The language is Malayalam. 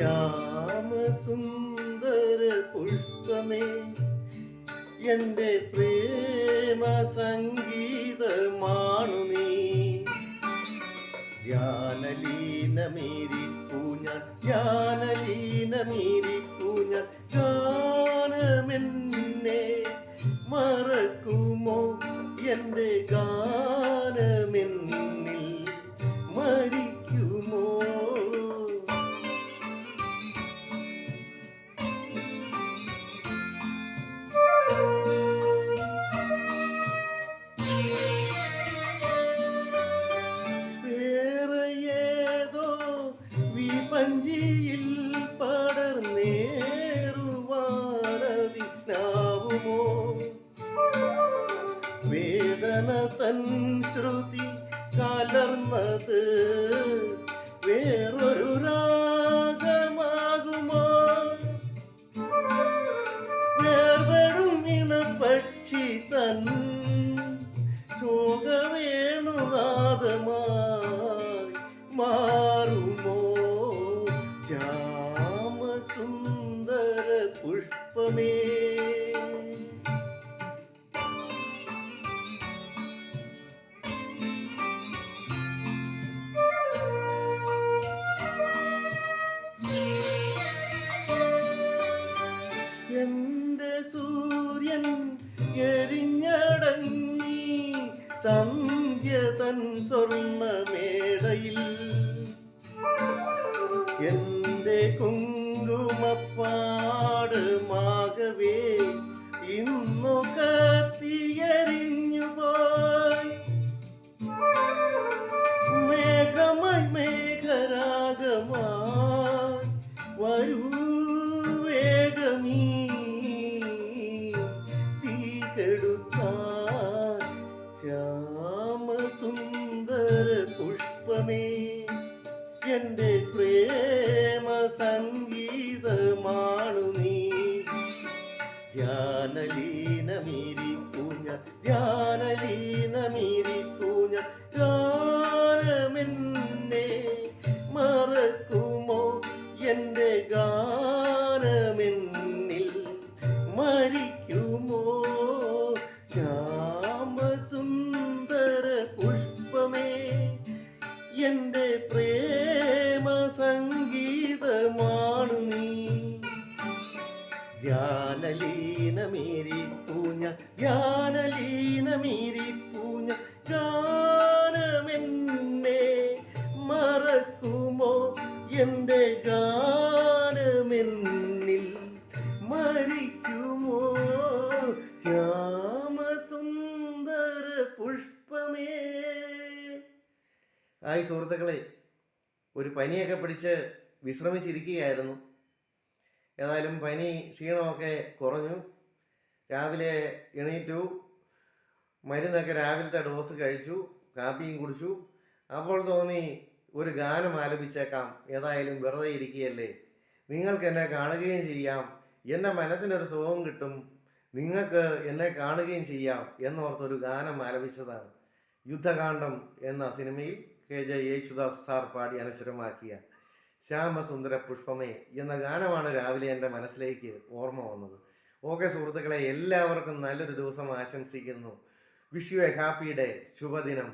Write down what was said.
ശ്യാമസുന്ദര പുഷ്പമേ, എന്റെ പ്രേമ സംഗീതമാണു നീ. ധ്യാനലീനമേരിപ്പൂ ഞാൻ, ധ്യാനലീനമേരിപ്പൂ ഞാൻ. ഗാനമെന്നെ മറക്കുമോ? എന്റെ ഗാനമെന്നിൽ മരിക്കുമോ? വഞ്ചിയിൽ പടർന്നേറുവാനതിനാവുമോ? വേദന തൻ ശ്രുതി കലർന്നത് വേറൊരു രാഗമാകുമോ? വേർപെടും ഇണപക്ഷി തൻ ശോകവേണുനാദമായി മാറുമോ? ശ്യാമസുന്ദര പുഷ്പമേ, എന്റെ സൂര്യൻ എരിഞ്ഞടങ്ങി സന്ധ്യ തൻ സ്വർണ്ണമേടയിൽ. എന്റെ കുങ്കുമപ്പാടുമാകവേ ഇന്നു കത്തിയെരിഞ്ഞു പോയി. മേഘമായി മേഘരാഗമായി വരൂ വേഗമീ തീ കെടുത്താൻ. ശ്യാമസുന്ദര പുഷ്പമേ, എന്റെ പ്രേമ സംഗീതമാണു നീ. ധ്യാനലീനമേരിപ്പൂ ഞാൻ, ധ്യാനലീനമേരിപ്പൂ ഞാൻ. ഗാനമെന്നെ മറക്കുമോ? എന്റെ ഗാനമെന്നിൽ മരിക്കുമോ? ശ്യാമസുന്ദര പുഷ്പമേ, എന്റെ പ്രേമ സംഗീതമാണു നീ. ധ്യാനലീനമേരിപ്പൂ ഞാൻ, ധ്യാനലീനമേരിപ്പൂ ഞാൻ. ഗാനമെന്നെ മറക്കുമോ? എന്റെ ഗാനമെന്നിൽ മരിക്കുമോ? ശ്യാമസുന്ദര പുഷ്പമേ. ഹായ് സുഹൃത്തുക്കളെ, ഒരു പനിയൊക്കെ പിടിച്ച് വിശ്രമിച്ചിരിക്കുകയായിരുന്നു. ഏതായാലും പനി ക്ഷീണമൊക്കെ കുറഞ്ഞു. രാവിലെ എണീറ്റു, മരുന്നൊക്കെ രാവിലത്തെ ഡോസ് കഴിച്ചു, കാപ്പിയും കുടിച്ചു. അപ്പോൾ തോന്നി ഒരു ഗാനം ആലപിച്ചേക്കാം. ഏതായാലും വെറുതെ ഇരിക്കുകയല്ലേ, നിങ്ങൾക്ക് എന്നെ കാണുകയും ചെയ്യാം, എൻ്റെ മനസ്സിനൊരു സുഖവും കിട്ടും, നിങ്ങൾക്ക് എന്നെ കാണുകയും ചെയ്യാം എന്നോർത്തൊരു ഗാനം ആലപിച്ചതാണ്. യുദ്ധകാന്ഡം എന്ന സിനിമയിൽ KJ യേശുദാസ് സാർ പാടി അനശ്വരമാക്കിയ ശ്യാമസുന്ദര പുഷ്പമേ എന്ന ഗാനമാണ് രാവിലെ എൻ്റെ മനസ്സിലേക്ക് ഓർമ്മ വന്നത്. ഓക്കെ സുഹൃത്തുക്കളെ, എല്ലാവർക്കും നല്ലൊരു ദിവസം ആശംസിക്കുന്നു. Wish you A happy day. ശുഭദിനം.